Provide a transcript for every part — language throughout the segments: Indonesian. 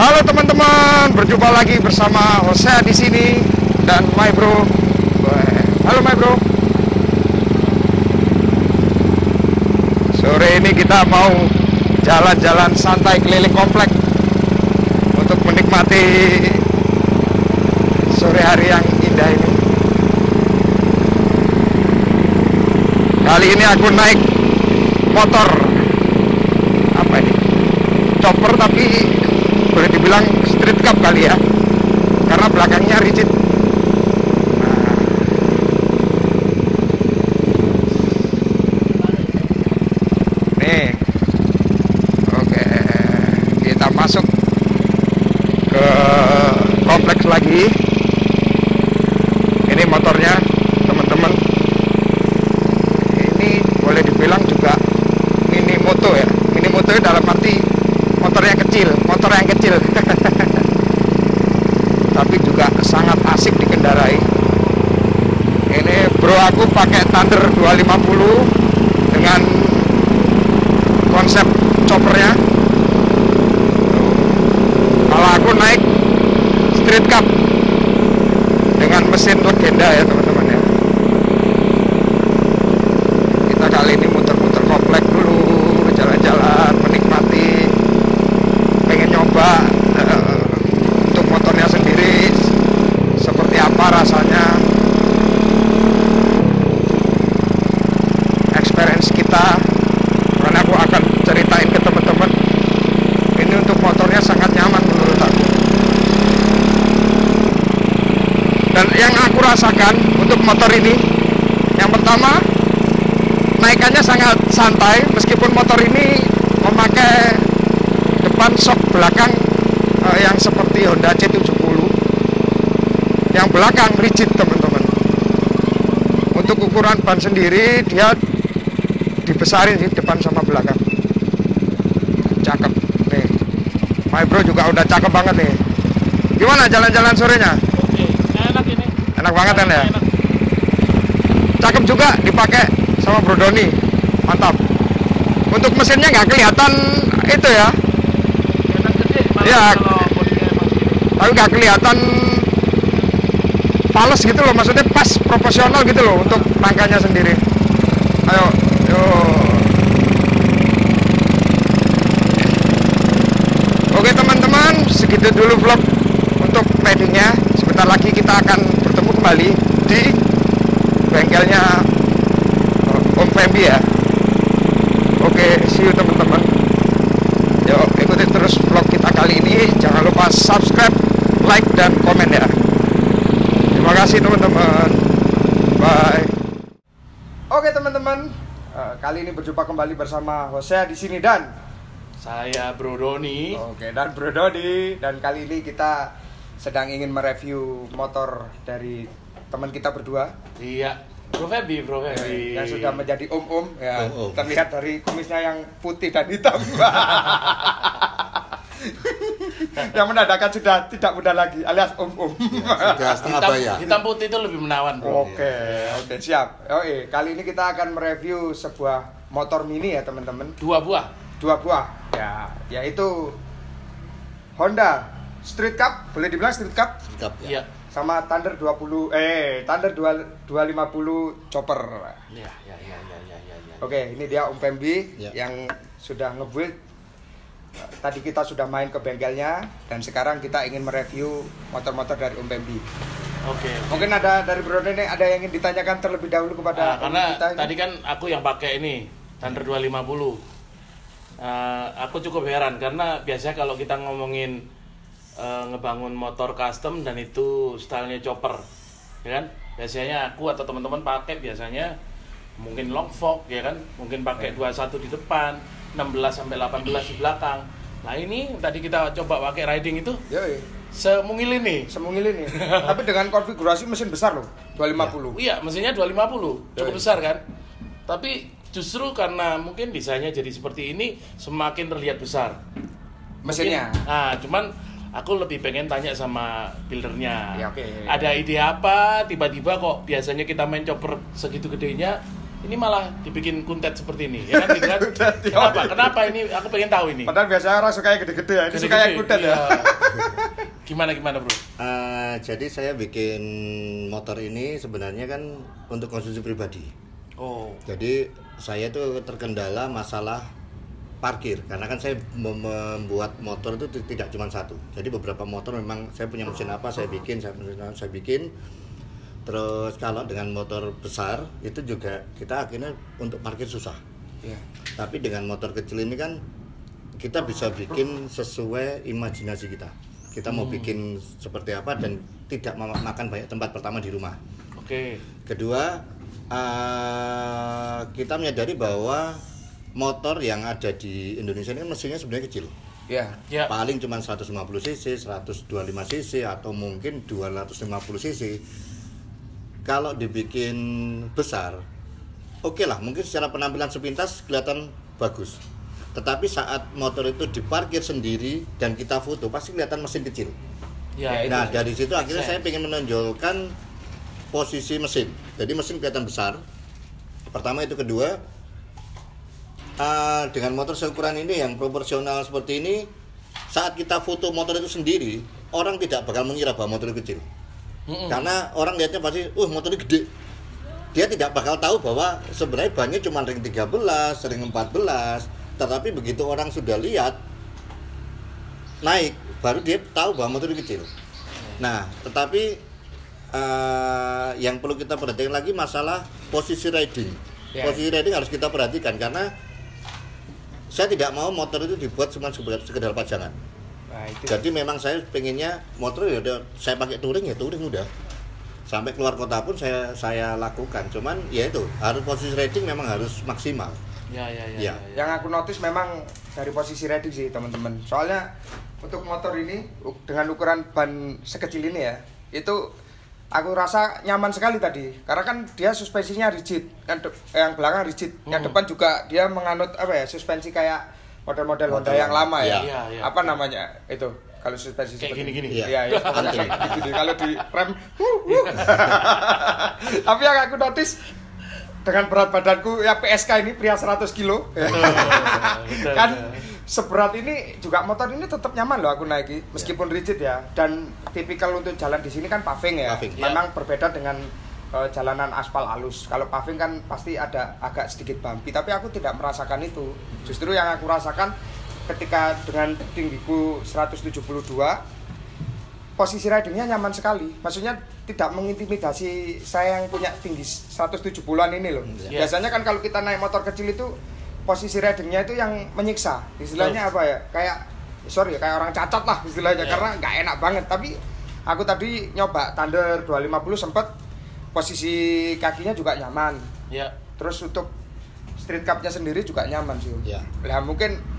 Halo teman-teman, berjumpa lagi bersama Jose di sini dan my bro. Halo my bro. Sore ini kita mau jalan-jalan santai keliling komplek untuk menikmati sore hari yang indah ini. Kali ini aku naik motor apa ini? Chopper, tapi boleh dibilang street cup kali ya, karena belakangnya rigid. Nih, oke, kita masuk ke kompleks lagi. Ini motornya teman-teman. Ini boleh dibilang juga mini moto ya. Mini moto dalam arti motor yang kecil, tapi juga sangat asik dikendarai. Ini bro aku pakai Thunder 250 dengan konsep choppernya. Kalau aku naik street cup dengan mesin legenda ya teman-teman ya. Kita kali ini muter-muter komplek dulu, jalan-jalan, menikmati, pengen nyoba untuk motornya sendiri seperti apa rasanya, experience kita. Karena aku akan ceritain ke teman-teman, ini untuk motornya sangat nyaman menurut aku. Dan yang aku rasakan untuk motor ini, yang pertama, naikannya sangat santai meskipun motor ini memakai depan shock belakang yang seperti Honda C70. Yang belakang rigid teman-teman. Untuk ukuran ban sendiri dia dibesarin sih depan sama belakang. Cakep nih. My bro juga udah cakep banget nih. Gimana jalan-jalan sorenya? Oke, enak ini. Enak banget kan ya? Enak. Cakep juga dipakai sama Bro Doni. Mantap. Untuk mesinnya nggak kelihatan itu ya. Enak gede, malah Iya. kalau bodinya emang gini. Tapi nggak kelihatan fals gitu loh, maksudnya pas proporsional gitu loh untuk rangkanya sendiri. Ayo, yuk. Oke teman-teman, segitu dulu vlog untuk ridingnya. Sebentar lagi kita akan bertemu kembali di bengkelnya Om Fembi ya. Oke, see you teman-teman. Yuk, ikuti terus vlog kita kali ini. Jangan lupa subscribe, like, dan komen ya. Terima kasih teman-teman. Bye. Oke teman-teman, kali ini berjumpa kembali bersama Jose di sini dan Saya Bro Doni. oke, dan Bro Dodi. Dan kali ini kita sedang ingin mereview motor dari teman kita berdua. Iya, Bro Febi. Yang sudah menjadi om-om ya. Om-om. Terlihat dari kumisnya yang putih dan hitam. Yang menandakan sudah tidak muda lagi, alias om-om. Sudah setengah bayar. Hitam putih itu lebih menawan, Bro. Oke, siap. Oke, kali ini kita akan mereview sebuah motor mini ya teman-teman. Dua buah. Ya, yaitu Honda Street Cup, boleh dibilang Street Cup, Sikap ya. Iya. sama Thunder 250 chopper. Iya. Oke, ini dia Om Pembi Ya. yang sudah nge-build. Tadi kita sudah main ke bengkelnya dan sekarang kita ingin mereview motor-motor dari Om Pembi. Oke. Mungkin ada dari Bro Doni ada yang ingin ditanyakan terlebih dahulu kepada Om Karena kita ini? tadi kan aku yang pakai ini Thunder 250. Aku cukup heran karena biasanya kalau kita ngomongin ngebangun motor custom dan itu stylenya chopper, ya kan? Biasanya aku atau teman-teman pakai biasanya mungkin long fork, ya kan? Mungkin pakai 21 di depan, 16 sampai 18 di belakang. Nah ini tadi kita coba pakai riding itu Yoi. semungil ini. Semungil ini. Tapi dengan konfigurasi mesin besar loh, 250. Iya, mesinnya 250, cukup Yoi. besar kan? Tapi justru karena mungkin desainnya jadi seperti ini semakin terlihat besar Mesinnya. mungkin. Nah, cuman aku lebih pengen tanya sama buildernya. Ya, oke. Ada ide apa tiba-tiba kok biasanya kita main chopper segitu gedenya ini malah dibikin kuntet seperti ini, ya kan? Gitu kan? Kenapa ini? Aku pengen tahu ini. Padahal biasanya orang suka yang gede-gede ya, ini suka yang kuntet ya. Gimana bro? Jadi saya bikin motor ini sebenarnya kan untuk konsumsi pribadi. Oh. Jadi saya tuh terkendala masalah parkir karena kan saya membuat motor itu tidak cuma satu. Jadi beberapa motor memang saya punya mesin apa saya bikin. Terus kalau dengan motor besar itu juga kita akhirnya untuk parkir susah. Yeah. Tapi dengan motor kecil ini kan kita bisa bikin sesuai imajinasi kita. Kita mau bikin seperti apa dan tidak makan banyak tempat pertama di rumah. Oke. Kedua, kita menyadari bahwa motor yang ada di Indonesia ini mesinnya sebenarnya kecil. Ya. Paling cuma 150 cc, 125 cc atau mungkin 250 cc. Kalau dibikin besar, oke lah, mungkin secara penampilan sepintas kelihatan bagus. Tetapi saat motor itu diparkir sendiri dan kita foto, pasti kelihatan mesin kecil. Ya, nah, dari situ akhirnya saya ingin menonjolkan posisi mesin. Jadi mesin kelihatan besar. Pertama itu, kedua, dengan motor seukuran ini yang proporsional seperti ini, saat kita foto motor itu sendiri, orang tidak bakal mengira bahwa motor itu kecil. Karena orang lihatnya pasti, motornya gede. Dia tidak bakal tahu bahwa sebenarnya bannya cuma ring 13, ring 14. Tetapi begitu orang sudah lihat naik, baru dia tahu bahwa motor itu kecil. Nah, tetapi yang perlu kita perhatikan lagi masalah posisi riding. Posisi riding harus kita perhatikan karena saya tidak mau motor itu dibuat cuma sekedar pajangan. Nah, itu. Jadi memang saya pengennya motor ya udah saya pakai touring udah. Sampai keluar kota pun saya lakukan. Cuman ya itu harus posisi riding memang harus maksimal. Ya. Yang aku notice memang dari posisi riding sih teman-teman. Soalnya untuk motor ini dengan ukuran ban sekecil ini ya, itu aku rasa nyaman sekali tadi. Karena kan dia suspensinya rigid, yang belakang rigid, yang depan juga dia menganut suspensi kayak model-model Honda yang lama ya. Apa namanya itu? Kalau suspensi kayak gini-gini. Iya, pokoknya kayak gitu. Kalau di rem Tapi yang aku notice dengan berat badanku ya PSK ini pria 100 kilo. Kan seberat ini juga motor ini tetap nyaman loh aku naiki meskipun rigid ya. Dan tipikal untuk jalan di sini kan paving ya. Memang berbeda dengan jalanan aspal halus. Kalau paving kan pasti ada agak sedikit bumpy, tapi aku tidak merasakan itu. Justru yang aku rasakan ketika dengan tinggiku 172, posisi ridingnya nyaman sekali. Maksudnya tidak mengintimidasi saya yang punya tinggi 170-an ini loh. Biasanya kan kalau kita naik motor kecil itu posisi ridingnya itu yang menyiksa. Istilahnya apa ya? Kayak orang cacat lah istilahnya karena nggak enak banget. Tapi aku tadi nyoba Thunder 250 sempet posisi kakinya juga nyaman. Terus untuk street cupnya sendiri juga nyaman sih. Nah mungkin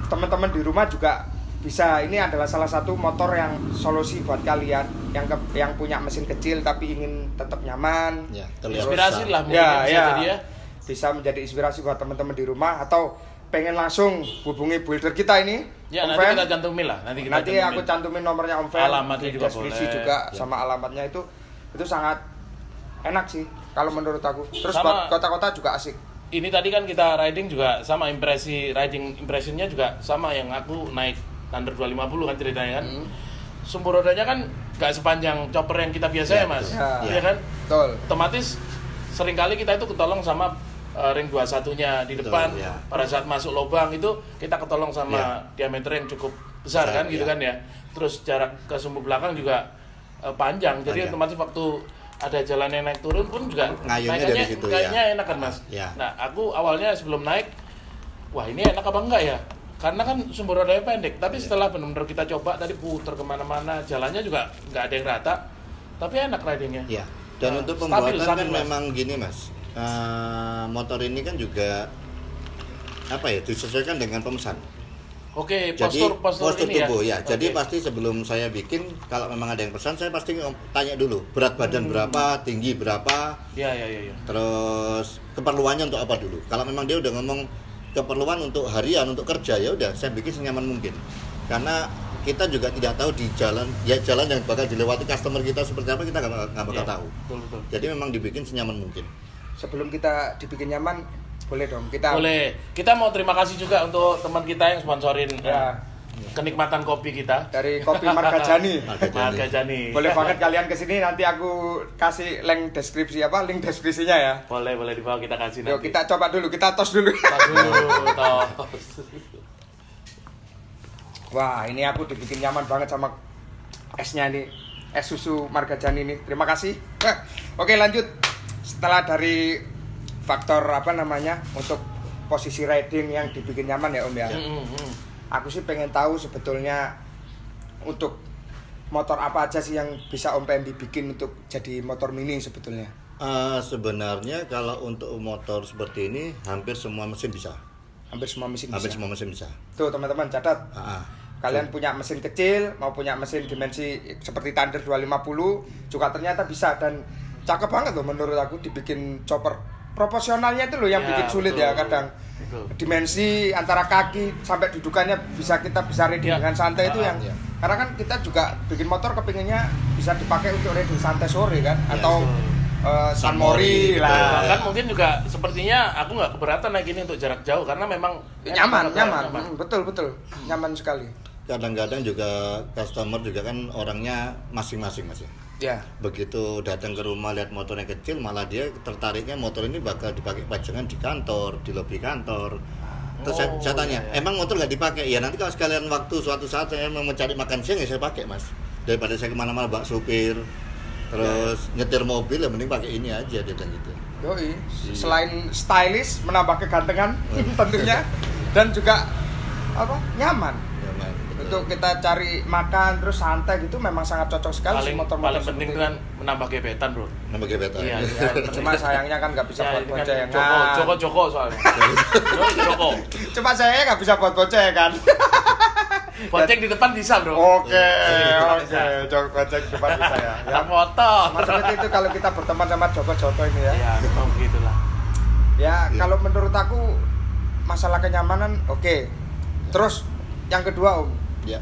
teman-teman di rumah juga bisa, ini adalah salah satu motor yang solusi buat kalian yang punya mesin kecil tapi ingin tetap nyaman. Inspirasi lah mungkin bisa menjadi inspirasi buat teman-teman di rumah atau pengen langsung hubungi builder kita ini. Nanti kita cantumin lah. Nanti aku cantumin nomornya Om Fen, alamatnya juga deskripsi boleh. juga sama alamatnya itu sangat enak sih kalau menurut aku. Terus buat kota-kota juga asik. Ini tadi kan kita riding juga sama, riding impressionnya juga sama yang aku naik Thunder 250 kan ceritanya kan. Sumbu rodanya kan gak sepanjang chopper yang kita biasa ya Mas. Iya kan? Betul. Otomatis seringkali kita itu ketolong sama ring 21-nya di depan. Pada saat masuk lubang itu kita ketolong sama diameter yang cukup besar kan gitu kan ya. Terus jarak ke sumbu belakang juga panjang. Jadi otomatis waktu ada jalan yang naik turun pun juga kayaknya enak kan Mas. Nah aku awalnya sebelum naik, wah ini enak apa enggak ya? Karena kan sumber rodanya pendek, tapi setelah benar-benar kita coba tadi putar kemana-mana, jalannya juga nggak ada yang rata, tapi enak ridingnya. Dan untuk pembuatan kan memang gini Mas, motor ini kan juga disesuaikan dengan pemesan. Oke, postur tubuh ya. Jadi pasti sebelum saya bikin, kalau memang ada yang pesan, saya pasti tanya dulu berat badan berapa, tinggi berapa. Terus keperluannya untuk apa dulu. Kalau memang dia udah ngomong keperluan untuk harian, untuk kerja, ya udah saya bikin senyaman mungkin. Karena kita juga tidak tahu di jalan yang bakal dilewati customer kita seperti apa, kita nggak bakal tahu. Betul. Jadi memang dibikin senyaman mungkin. sebelum kita dibikin nyaman, boleh dong kita. Boleh. Kita mau terima kasih juga untuk teman kita yang sponsorin Ya. kenikmatan kopi kita Dari Kopi Margajani. Margajani. Boleh banget kalian kesini, nanti aku kasih link deskripsinya ya. Boleh di bawah kita kasih Yuk nanti. kita coba dulu, kita tos dulu. Tos. Wah, ini aku dibikin nyaman banget sama esnya nih, es susu Margajani ini. Terima kasih. Oke, lanjut. Setelah dari faktor untuk posisi riding yang dibikin nyaman ya Om ya. Aku sih pengen tahu sebetulnya untuk motor apa aja sih yang bisa Om PMB bikin untuk jadi motor mini sebetulnya. Sebenarnya kalau untuk motor seperti ini hampir semua mesin bisa. Hampir semua mesin bisa. Tuh teman-teman catat. Kalian punya mesin kecil, mau punya mesin dimensi seperti Thunder 250 juga ternyata bisa, dan cakep banget loh menurut aku dibikin chopper. Proporsionalnya itu loh yang bikin sulit ya kadang. Dimensi antara kaki sampai dudukannya kita bisa riding dengan santai itu yang karena kan kita juga bikin motor kepinginnya bisa dipakai untuk riding santai sore kan, atau San Mori lah. Bahkan mungkin juga sepertinya aku nggak keberatan naik ini untuk jarak jauh karena memang nyaman. Betul nyaman sekali. Kadang-kadang juga customer juga kan orangnya masing-masing Mas ya. Begitu datang ke rumah lihat motornya kecil, malah dia tertariknya motor ini bakal dipakai pajangan di kantor, di lobi kantor. Terus saya tanya, emang motor nggak dipakai? Ya nanti kalau sekalian suatu saat saya mau mencari makan siang ya saya pakai Mas. Daripada saya kemana-mana bak supir, terus nyetir mobil, ya mending pakai ini aja dia bilang gitu. Yoi. Selain stylish, menambah kegantengan tentunya, dan juga nyaman. Untuk kita cari makan terus santai gitu memang sangat cocok sekali sih motor-motor paling penting kan menambah gebetan bro. Nambah gebetan. Iya. Cuma sayangnya kan nggak bisa buat boncengan. Joko soalnya. Joko. Cuma saya nggak bisa buat boncengan. Bonceng di depan bisa bro. Oke. Joko bonceng di depan bisa ya. Ya motor. Maksudnya itu kalau kita berteman sama Joko ini ya. Ya memang begitulah. Ya kalau menurut aku masalah kenyamanan oke. Terus yang kedua Om. Ya.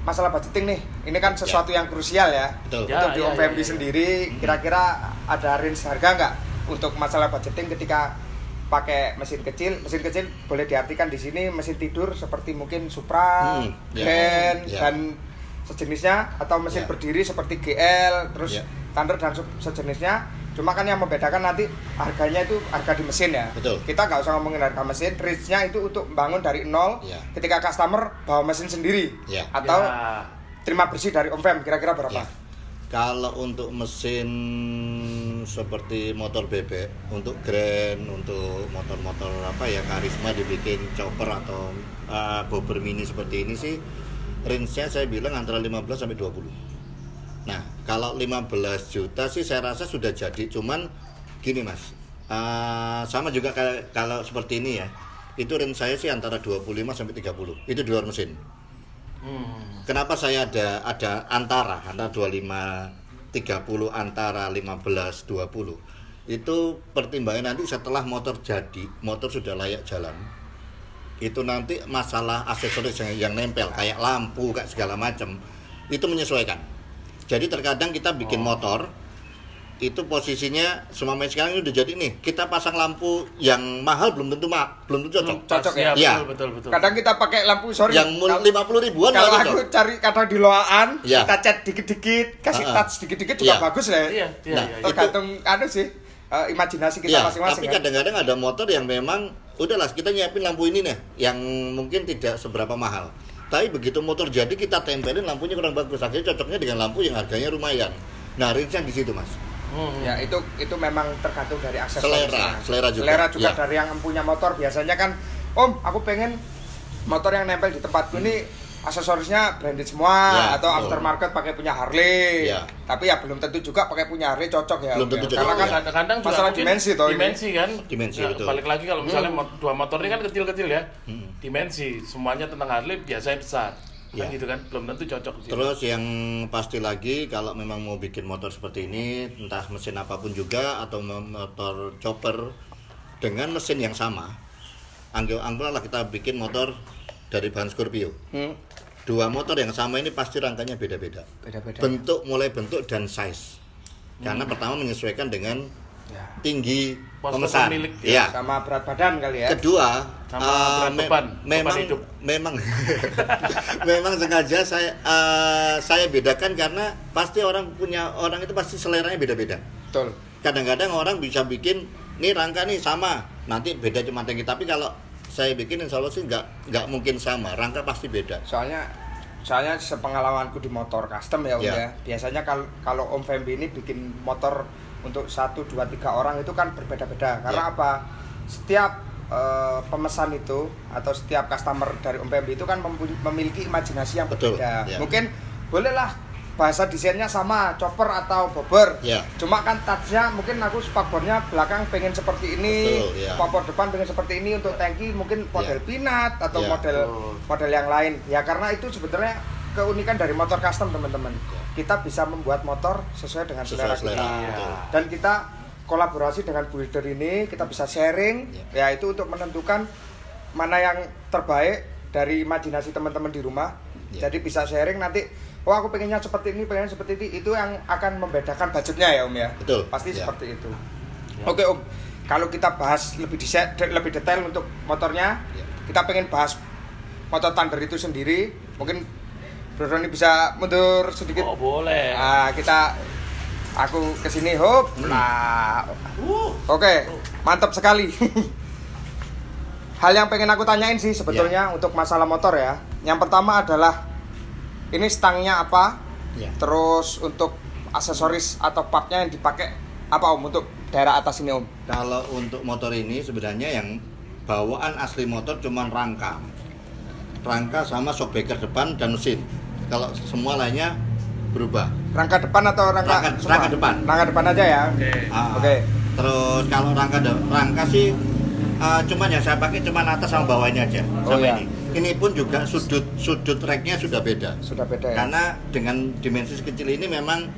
Masalah budgeting nih, ini kan sesuatu yang krusial ya. Betul. Untuk di Om PMB sendiri, kira-kira ada range harga nggak untuk masalah budgeting ketika pakai mesin kecil? Mesin kecil boleh diartikan di sini mesin tidur seperti mungkin Supra, Grand dan sejenisnya, atau mesin berdiri seperti GL, terus Thunder dan sejenisnya. Cuma kan yang membedakan nanti harganya itu harga di mesin ya. Betul. Kita nggak usah ngomongin harga mesin, range-nya itu untuk bangun dari nol. Ketika customer bawa mesin sendiri atau terima bersih dari Om Fem, kira-kira berapa? Kalau untuk mesin seperti motor bebek, untuk Grand, untuk motor-motor Karisma dibikin chopper atau bobber mini seperti ini sih, range-nya saya bilang antara 15 sampai 20. Nah, kalau 15 juta sih saya rasa sudah jadi, cuman gini Mas, sama juga kalau seperti ini ya, itu range saya sih antara 25 sampai 30, itu di luar mesin. Kenapa saya ada antara 25, 30, antara 15, 20, itu pertimbangan nanti setelah motor jadi, motor sudah layak jalan, itu nanti masalah aksesoris yang nempel, kayak lampu, kayak segala macam, itu menyesuaikan. Jadi terkadang kita bikin motor itu posisinya semuanya sekarang ini udah jadi nih, kita pasang lampu yang mahal belum tentu cocok ya. Betul. Kadang kita pakai lampu yang 50 ribuan kalau aku cari kadang di loaan, kita cat dikit-dikit, kasih touch dikit-dikit juga bagus ya. Tergantung sih imajinasi kita masing-masing. Tapi kadang-kadang ada motor yang memang udahlah kita nyiapin lampu ini nih yang mungkin tidak seberapa mahal, tapi begitu motor jadi kita tempelin lampunya kurang bagus, akhirnya cocoknya dengan lampu yang harganya lumayan. Nah, range-nya di situ Mas. Ya itu memang tergantung dari aksesoris. Selera juga dari yang punya motor. Biasanya kan Om, aku pengen motor yang nempel di tempatku ini aksesorisnya branded semua, atau aftermarket pakai punya Harley. Tapi ya belum tentu juga pakai punya Harley cocok ya. Belum tentu karena kan kadang-kadang masalah dimensi toh. Dimensi kan. Betul. Balik lagi kalau misalnya dua motor ini kan kecil-kecil ya. Dimensi semuanya tentang Harley biasanya besar. Kan gitu kan, belum tentu cocok sih. Terus yang pasti lagi kalau memang mau bikin motor seperti ini, entah mesin apapun juga atau motor chopper dengan mesin yang sama, anggaplah kita bikin motor dari bahan Scorpio. Dua motor yang sama ini pasti rangkanya beda-beda. Mulai bentuk dan size. Karena pertama menyesuaikan dengan tinggi Postur pemesan. pemilik, Iya. Sama berat badan kali ya. Kedua, sama berat beban hidup. memang sengaja saya bedakan karena pasti orang itu pasti seleranya beda-beda. Betul. Kadang-kadang orang bisa bikin nih rangka nih sama, nanti beda cuma tinggi. Tapi kalau saya bikin insya Allah sih nggak mungkin sama, rangka pasti beda. Soalnya sepengalamanku di motor custom ya Om ya. Biasanya kalau Om Fembi ini bikin motor untuk 1, 2, 3 orang itu kan berbeda-beda. Karena apa? Setiap pemesan itu atau setiap customer dari Om Fembi itu kan memiliki imajinasi yang berbeda. Mungkin bolehlah bahasa desainnya sama, chopper atau bobber. Cuma kan touchnya mungkin aku spakbornya belakang pengen seperti ini, spakbor depan pengen seperti ini, untuk tangki mungkin model pinat atau model yang lain. Ya karena itu sebenarnya keunikan dari motor custom teman-teman. Kita bisa membuat motor sesuai dengan selera kita. Dan kita kolaborasi dengan builder ini, kita bisa sharing, ya itu untuk menentukan mana yang terbaik dari imajinasi teman-teman di rumah. Jadi bisa sharing nanti, oh aku pengennya seperti ini, pengennya seperti itu yang akan membedakan budgetnya ya Om ya. Betul. Pasti seperti itu. Oke Om, kalau kita bahas lebih detail untuk motornya, kita pengen bahas motor Thunder itu sendiri. Mungkin Bro Roni bisa mundur sedikit. Oh boleh. Aku kesini hop. Nah, oke, mantap sekali. Hal yang pengen aku tanyain sih sebetulnya untuk masalah motor ya. Yang pertama adalah ini stangnya apa? Terus untuk aksesoris atau partnya yang dipakai apa Om untuk daerah atas ini Om? Kalau untuk motor ini sebenarnya yang bawaan asli motor cuman rangka sama shockbreaker depan dan mesin. Kalau semua lainnya berubah. Rangka depan atau rangka depan? Rangka depan aja ya. Oke. Terus kalau rangka sih cuman yang saya pakai cuman atas sama bawahnya aja. Ini pun juga sudut raknya sudah beda. Sudah beda ya. Karena dengan dimensi sekecil ini memang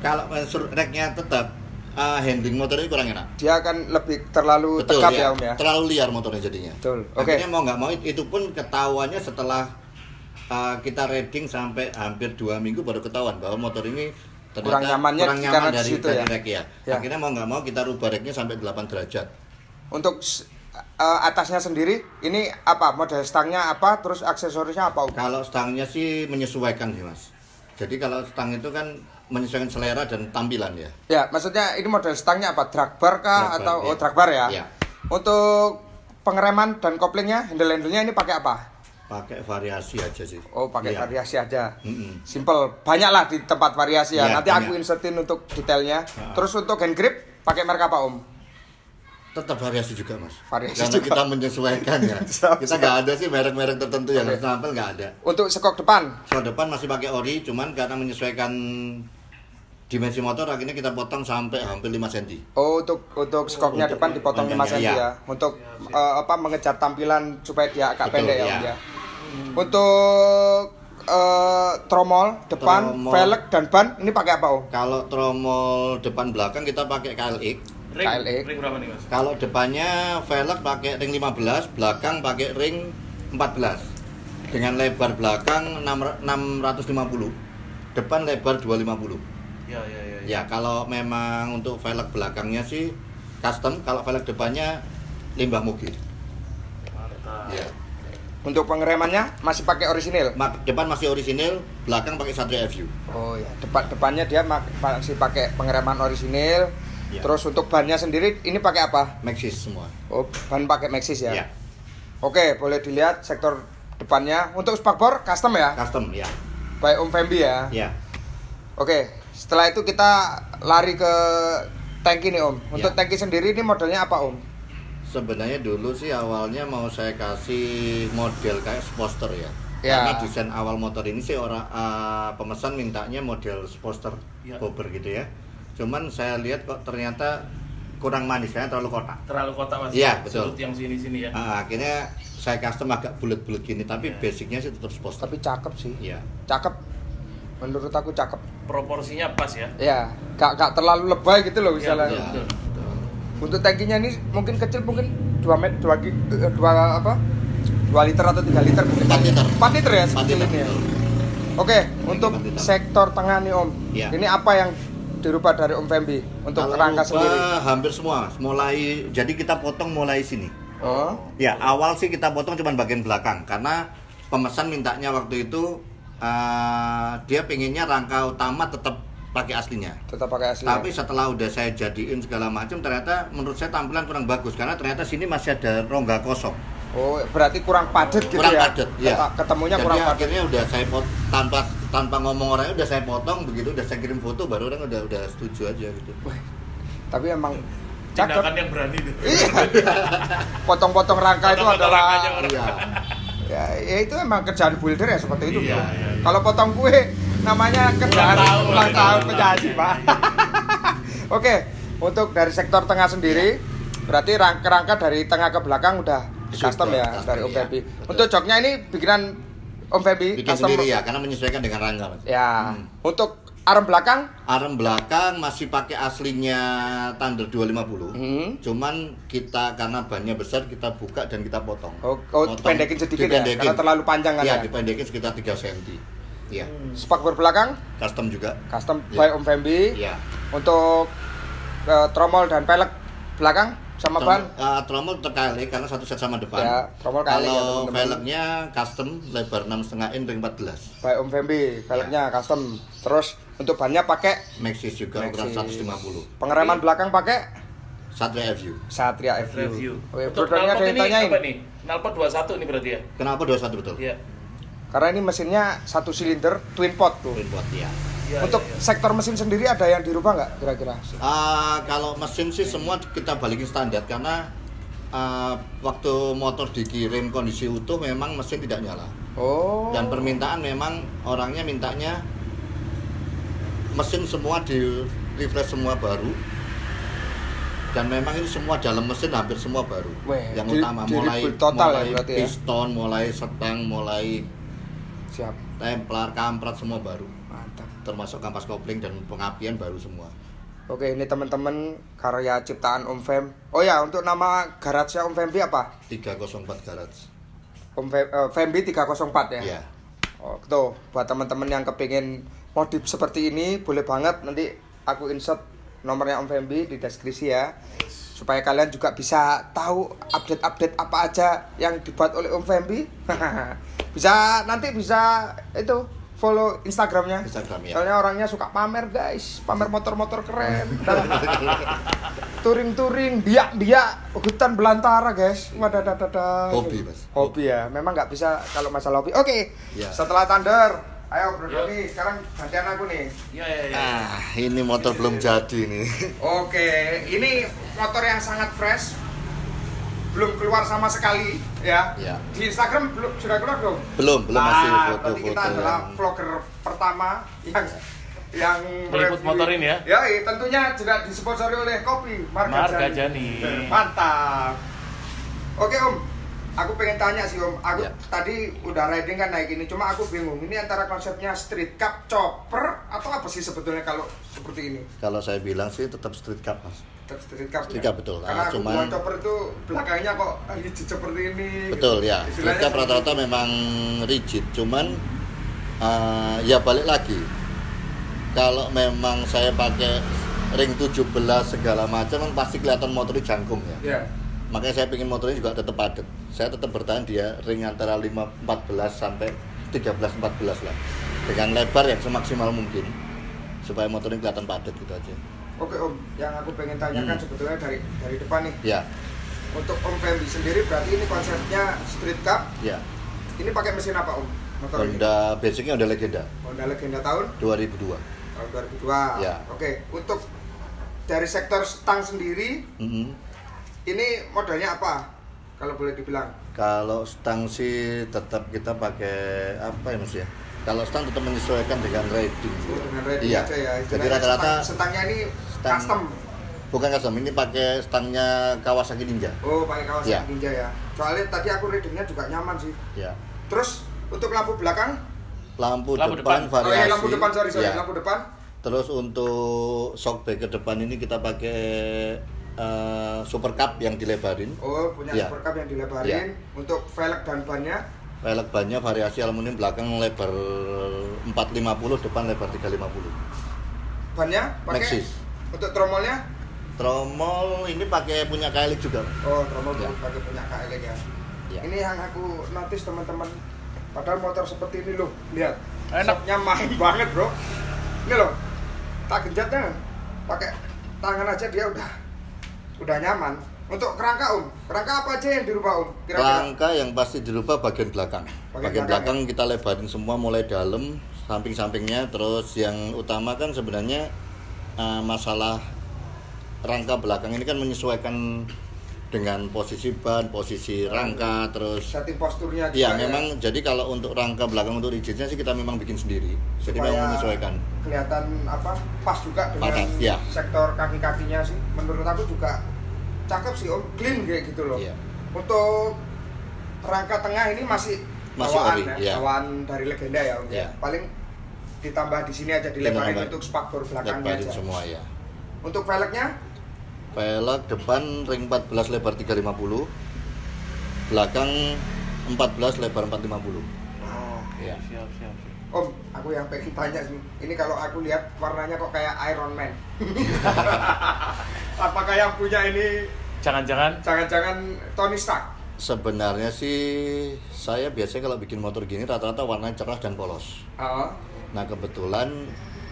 kalau raknya tetap handling motor ini kurang enak. Dia akan lebih terlalu tegap ya Om ya. Terlalu liar motornya jadinya. Betul. Akhirnya mau nggak mau itu pun ketahuannya setelah kita riding sampai hampir 2 minggu baru ketahuan bahwa motor ini kurang nyaman dari rack ya. Akhirnya mau nggak mau kita rubah racknya sampai 8 derajat. Untuk atasnya sendiri ini apa, model stangnya apa, terus aksesorisnya apa? Kalau stangnya sih menyesuaikan sih Mas. Jadi kalau stang itu kan menyesuaikan selera dan tampilan ya. Ya, maksudnya ini model stangnya apa? Drag bar kah atau drag bar ya? Untuk pengereman dan koplingnya, handle-handlenya ini pakai apa? Pakai variasi aja sih. Oh, pakai variasi aja. Simple. Banyak lah di tempat variasi ya. Nanti aku insertin untuk detailnya. Terus untuk hand grip pakai merek apa Om? Tetap variasi juga Mas. Variasi karena juga. Kita menyesuaikan ya. Kita nggak ada sih merek-merek tertentu yang harus tampil, nggak ada. Untuk sekok depan? Sekok depan masih pakai ori, cuman karena menyesuaikan dimensi motor akhirnya kita potong sampai hampir 5 cm. Oh, untuk skoknya depan dipotong 5 cm ya. Untuk mengejar tampilan supaya dia agak pendek ya Om ya. Untuk tromol depan, velg dan ban ini pakai apa Om? Kalau tromol depan belakang kita pakai KLX. Ring berapa nih Mas? Kalau depannya velg pakai ring 15, belakang pakai ring 14. Dengan lebar belakang 650, depan lebar 250. Ya, kalau memang untuk velg belakangnya sih custom, kalau velg depannya limbah moge. Mantap. Ya. Untuk pengeremannya masih pakai orisinil? Depan masih orisinil, belakang pakai Satria FU. Oh ya, depannya dia masih pakai pengereman orisinil. Terus untuk bannya sendiri ini pakai apa? Maxxis semua. Oh, ban pakai Maxxis ya? Oke, boleh dilihat sektor depannya. Untuk spakbor custom ya? Custom ya. By Om Fembi ya? Ya. Oke, setelah itu kita lari ke tangki nih Om. Untuk tangki sendiri ini modelnya apa Om? Sebenarnya dulu sih awalnya mau saya kasih model kayak Sposter ya. Karena desain awal motor ini sih pemesan mintanya model Sposter bobber gitu ya. Cuman saya lihat kok ternyata kurang manis, karena terlalu kotak. Terlalu kotak Mas. Iya, betul. Yang sini-sini ya. Akhirnya saya custom agak bulat-bulat gini, tapi basicnya sih tetap Sposter. Tapi cakep sih. Iya. Cakep. Menurut aku cakep. Proporsinya pas ya. Iya, gak terlalu lebay gitu loh misalnya. Ya, betul. Untuk tangkinya ini mungkin kecil, mungkin 2 liter atau 3 liter mungkin. 4 liter. 4 liter ya 4 sekecil liter. ini ya. Oke, untuk sektor tengah nih Om. Ya. Ini apa yang dirubah dari Om Fembi untuk Kalau rangka rubah, sendiri? hampir semua. Jadi kita potong mulai sini. Oh. Ya, awal sih kita potong cuma bagian belakang karena pemesan mintanya waktu itu dia pengennya rangka utama tetap pakai aslinya. Tetap pakai aslinya. Tapi setelah udah saya jadiin segala macam, ternyata menurut saya tampilan kurang bagus karena ternyata sini masih ada rongga kosong. Oh, berarti kurang padat gitu Kurang ya? padat, ya. Ketemunya Jadi kurang padat. akhirnya udah saya tanpa ngomong orangnya udah saya potong, begitu udah saya kirim foto baru orang udah setuju aja gitu. Tapi emang tindakan yang berani itu. Iya. Potong-potong rangka itu adalah Iya. ya itu emang kerjaan builder ya seperti itu. Iya. Kalau potong kue namanya kerjaan ulang tahun penyaji, Pak. Oke, untuk dari sektor tengah sendiri berarti rangka dari tengah ke belakang udah custom ya dari Om Fembi. Untuk joknya ini bikinan Om Fembi Bikin custom sendiri ya karena menyesuaikan dengan rangka, Mas. ya. Untuk arm belakang masih pakai aslinya Thunder 250. Cuman kita karena bannya besar kita buka dan kita potong. Pendekin sedikit ya karena terlalu panjang kan ya? ya. Dipendekin sekitar 3 cm. Iya. Spakbor belakang Custom juga. custom Ya. by Om Fembi. Iya. Untuk tromol dan pelek belakang sama ban Tromol terkali karena satu set sama depan. ya, tromol kali ya, Kalau teman-teman. velgnya custom lebar 6,5 in ring 14. by Om Fembi, velgnya custom. Terus untuk bannya pakai Maxxis juga ukuran Maxxis. 150. Pengereman belakang pakai Satria FU. Satria FU. Review. Oke, Untuk produknya knalpot ada yang ini tanyain. apa nih? Knalpot 21 nih berarti ya? Kenapa 21 betul? Iya. Karena ini mesinnya satu silinder twin pot tuh. Twin pot ya. Iya, Untuk iya, iya. sektor mesin sendiri ada yang dirubah nggak kira-kira? Kalau mesin sih semua kita balikin standar karena waktu motor dikirim kondisi utuh memang mesin tidak nyala. Oh. Dan permintaan memang orangnya mintanya mesin semua di refresh semua baru. Dan memang ini semua dalam mesin hampir semua baru. Weh, yang utama mulai rebuild total mulai ya berarti ya. piston, mulai setang, mulai Siap. templar, kamprat semua baru. Mantap. Termasuk kampas kopling dan pengapian baru semua. Oke, ini teman-teman karya ciptaan Om Fem. Oh ya, untuk nama garage-nya Om Fembi apa? 304 garage. Fembi 304 ya? Iya. Oh, tuh, buat teman-teman yang kepingin modif seperti ini, boleh banget nanti aku insert nomornya Om Fembi di deskripsi ya. Supaya kalian juga bisa tahu update-update apa aja yang dibuat oleh Om Fembi. Nanti bisa itu follow Instagramnya. Instagram ya. Soalnya orangnya suka pamer guys, pamer motor-motor keren. Touring-touring, biak-biak, hutan belantara guys. Wadadadada. Hobi, Mas. Hobi ya, memang nggak bisa kalau masalah hobi. Oke, Ya. setelah Thunder, ayo Bro Doni, sekarang gantian aku nih. Iya, iya, iya. Ini motor belum jadi nih. Oke, ini motor yang sangat fresh, belum keluar sama sekali ya. Ya. Di Instagram sudah keluar belum? Belum masih Berarti foto-foto kita adalah yang vlogger pertama yang Meliput mereview- motor ini ya? Ya, tentunya juga disponsori oleh kopi Margajani. Mantap. Oke Om, aku pengen tanya sih Om. Aku Ya. tadi udah riding kan naik ini, cuma aku bingung. Ini antara konsepnya street cup, chopper, atau apa sih sebetulnya kalau seperti ini? Kalau saya bilang sih tetap street cup, Mas. Tetap street cup. Street ya? cup, betul. Karena aku Cuman- buat chopper itu belakangnya kok hijau seperti ini. Betul ya. Street Istilahnya cup seperti rata-rata memang rigid, cuman ya balik lagi. Kalau memang saya pakai ring 17 segala macam kan pasti kelihatan motornya jangkung ya. Ya. Makanya saya ingin motornya juga tetap padat. Saya tetap bertahan dia ring antara 14 sampai 13-14 lah. Dengan lebar yang semaksimal mungkin supaya motornya kelihatan padat gitu aja. Oke Om, yang aku pengen tanyakan sebetulnya dari depan nih. Ya, Untuk Om Fembi sendiri berarti ini konsepnya street cup. ya. Ini pakai mesin apa Om? Motor ini? Honda basicnya Honda Legenda Honda Legenda tahun 2002. 2002. Ya. Oke, untuk dari sektor stang sendiri, Mhm. ini modelnya apa? Kalau boleh dibilang. Kalau stang sih tetap kita pakai apa ya Mas ya? Kalau stang tetap menyesuaikan dengan riding. Dengan riding Iya. aja ya. Jadi rata-rata stangnya ini stang- custom. bukan custom, ini pakai stangnya Kawasaki Ninja. Oh, pakai Kawasaki Ya. Ninja ya. Soalnya tadi aku ridingnya juga nyaman sih. Ya. Terus untuk lampu belakang? Lampu Lampu depan depan. variasi. Oh iya, lampu depan, sorry. Ya. Lampu depan. Terus untuk shockback ke depan ini kita pakai Super Cup yang dilebarin. Oh, punya Ya. Super Cup yang dilebarin. Ya. Untuk velg dan bannya. Velg bannya variasi aluminium, belakang lebar 450, depan lebar 350. bannya pakai Maxxis. Untuk tromolnya? Tromol ini pakai punya KLX juga. Oh, tromol Ya. pakai punya KLX ya. Ya. Ini yang aku notice teman-teman. Padahal motor seperti ini loh, lihat. Enak. Shocknya main banget, Bro. Ini loh. Tak genjatnya pakai tangan aja dia udah nyaman. Untuk kerangka kerangka apa aja yang dirubah kira-kira? Kerangka yang pasti dirubah bagian belakang. Bagian belakang ya? Kita lebarin semua mulai dalam, samping-sampingnya. Terus yang utama kan sebenarnya masalah rangka belakang ini kan menyesuaikan dengan posisi ban, posisi rangka, terus setting posturnya juga. Iya, memang jadi kalau untuk rangka belakang untuk rigidnya sih kita memang bikin sendiri. Jadi memang menyesuaikan. Kelihatan pas juga dengan panas, ya. Sektor kaki-kakinya sih. Menurut aku juga cakep sih Om, clean kayak gitu loh. Iya. Untuk rangka tengah ini masih bawaan ori, ya. Bawaan dari legenda ya Om. Iya. Paling ditambah di sini aja dilebarin untuk spakbor belakangnya aja. Semua ya. Untuk velgnya? Velg depan ring 14 lebar 350, belakang 14 lebar 450. Oh, Ya, siap. Om, aku yang pengen tanya sih. Ini kalau aku lihat warnanya kok kayak Iron Man. Apakah yang punya ini Jangan-jangan Tony Stark? Sebenarnya sih saya biasanya kalau bikin motor gini rata-rata warnanya cerah dan polos. Oh. Nah kebetulan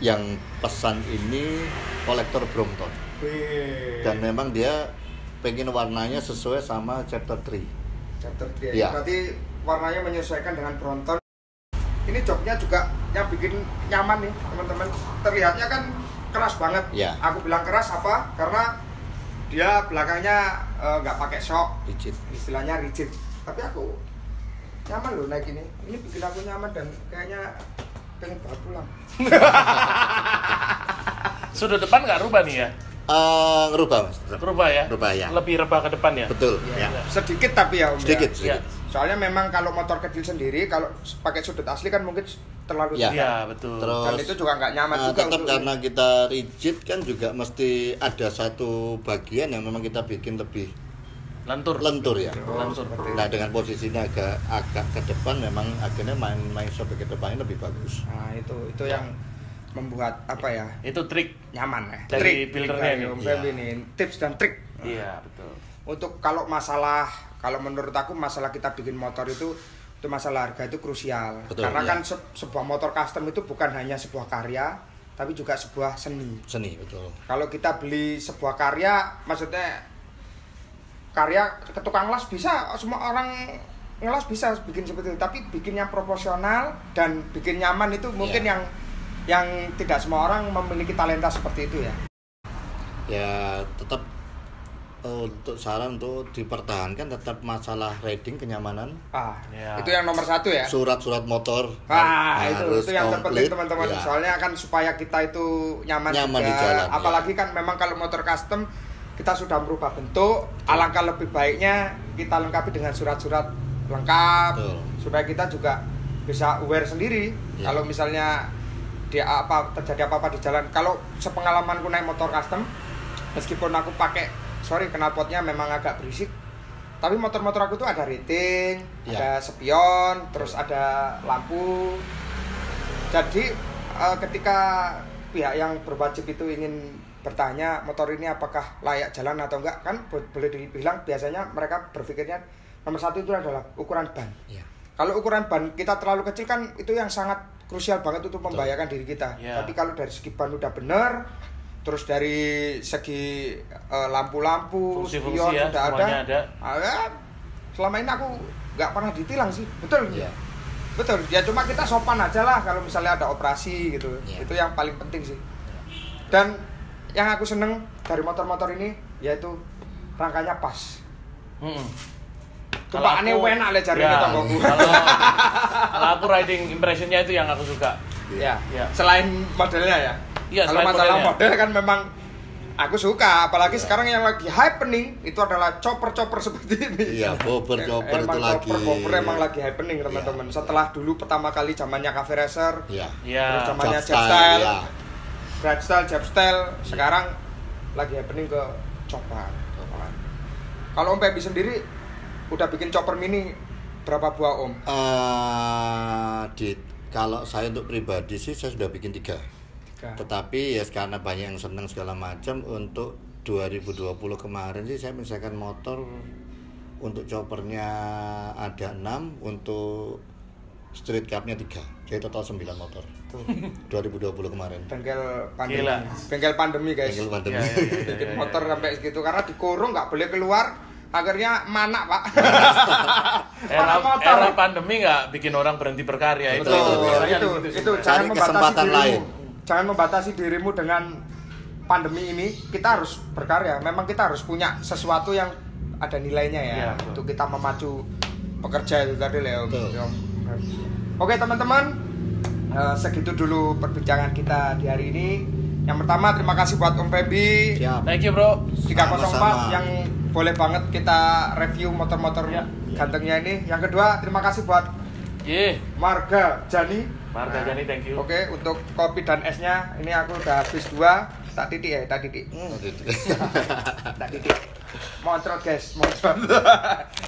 yang pesan ini kolektor Brompton. Wih. Dan memang dia pengen warnanya sesuai sama chapter 3. Chapter 3. Ya. Berarti warnanya menyesuaikan dengan Brompton. Ini joknya juga yang bikin nyaman nih teman-teman. Terlihatnya kan keras banget. Ya. Aku bilang keras apa? Karena dia belakangnya nggak pakai shock. Rigid. Istilahnya rigid. Tapi aku nyaman loh naik ini. Ini bikin aku nyaman dan kayaknya pengen bawa pulang. sudut depan nggak rubah nih ya? Ngerubah mas. Rubah ya? Rubah ya. Lebih rebah ke depan ya? Betul. Ya. Ya. Sedikit tapi ya Om. Sedikit, Ya. sedikit. Soalnya memang kalau motor kecil sendiri kalau pakai sudut asli kan mungkin terlalu Ya. tinggi. Iya, betul. Terus Dan itu juga nggak nyaman juga tetap untuk karena kita rigid kan juga mesti ada satu bagian yang memang kita bikin lebih Lentur. lentur ya. Lentur. Nah dengan posisinya agak ke depan memang akhirnya main sobek ke depannya lebih bagus. Nah, itu yang membuat apa ya? Itu trik. Nyaman ya. Dari buildernya dari nih. Om Iya. Feby nih, tips dan trik. Iya, betul. Untuk kalau menurut aku masalah kita bikin motor itu masalah harga itu krusial. Betul, Karena iya. kan sebuah motor custom itu bukan hanya sebuah karya, tapi juga sebuah seni. Seni betul. Kalau kita beli sebuah karya, maksudnya karya ke tukang las bisa, semua orang ngelas bisa bikin seperti itu, tapi bikin yang proporsional dan bikin nyaman itu mungkin Yeah. yang tidak semua orang memiliki talenta seperti itu ya. Ya tetap untuk saran untuk dipertahankan tetap masalah riding kenyamanan, Ya. Itu yang nomor satu ya. surat-surat motor Itu yang terpenting komplit, teman-teman. ya. Soalnya kan supaya kita itu nyaman Nyaman juga. di jalan, Apalagi kan memang kalau motor custom kita sudah merubah bentuk, alangkah lebih baiknya kita lengkapi dengan surat-surat lengkap. Betul. Supaya kita juga bisa aware sendiri Ya. kalau misalnya terjadi apa-apa di jalan. Kalau sepengalamanku naik motor custom, meskipun aku pakai knalpotnya memang agak berisik, tapi motor-motor aku tuh ada rating, Ya. ada spion, terus ada lampu. Jadi ketika pihak yang berwajib itu ingin bertanya motor ini apakah layak jalan atau enggak, kan boleh dibilang biasanya mereka berpikirnya nomor satu itu adalah ukuran ban. Ya. Kalau ukuran ban kita terlalu kecil kan itu yang sangat krusial banget untuk membahayakan diri kita. Ya. Tapi kalau dari segi ban udah bener, terus dari segi lampu-lampu, Fungsi-fungsi spion ya, udah semuanya ada. Selama ini aku nggak pernah ditilang sih, betul. Ya. Betul. Ya cuma kita sopan aja lah kalau misalnya ada operasi gitu. Ya. Itu yang paling penting sih. Dan yang aku seneng dari motor-motor ini yaitu rangkanya pas. Tumpakannya enak le jari kita kok. Kalau aku riding impressionnya itu yang aku suka. Ya. Ya. Selain modelnya ya. Iya, Kalau selain masalah modelnya. model kan memang aku suka, apalagi sekarang yang lagi happening itu adalah chopper seperti ini. Iya, chopper itu lagi. Chopper emang lagi happening teman-teman. Setelah dulu pertama kali zamannya Cafe Racer, Iya. Iya. terus zamannya Jab style, Jabstyle, ya. Jabstyle, sekarang lagi happening ke chopper. Kalau Om Feby sendiri udah bikin chopper mini berapa buah Om? Kalau saya untuk pribadi sih saya sudah bikin 3. Tetapi ya karena banyak yang senang segala macam, untuk 2020 kemarin sih saya misalkan motor untuk choppernya ada 6, untuk street cupnya 3, jadi total 9 motor. 2020 kemarin. Bengkel pandemi guys. Bengkel pandemi. Bikin motor sampai segitu karena dikurung nggak boleh keluar, akhirnya manak pak. Era pandemi nggak bikin orang berhenti berkarya. Itu jangan membatasi dirimu. Jangan membatasi dirimu dengan pandemi ini. Kita harus berkarya. Memang kita harus punya sesuatu yang ada nilainya ya, untuk kita memacu pekerja itu tadi Leo. Oke teman-teman, segitu dulu perbincangan kita di hari ini. Yang pertama terima kasih buat Om Febi. Thank you bro. 304 Sama-sama. yang boleh banget kita review motor-motor gantengnya ini. Yang kedua terima kasih buat Marga Jani. Thank you. Oke, untuk kopi dan esnya ini aku udah habis 2. Tak titik. Tak titik. Moncrot guys, moncrot.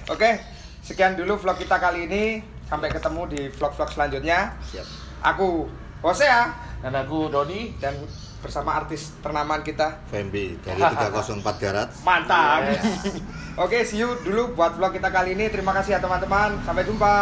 Oke, sekian dulu vlog kita kali ini. Sampai ketemu di vlog-vlog selanjutnya. Siap. Aku Hosea Dan aku Doni. dan bersama artis ternamaan kita Fembi dari 304 Garage. mantap. Oke, see you dulu buat vlog kita kali ini. Terima kasih ya teman-teman. Sampai jumpa.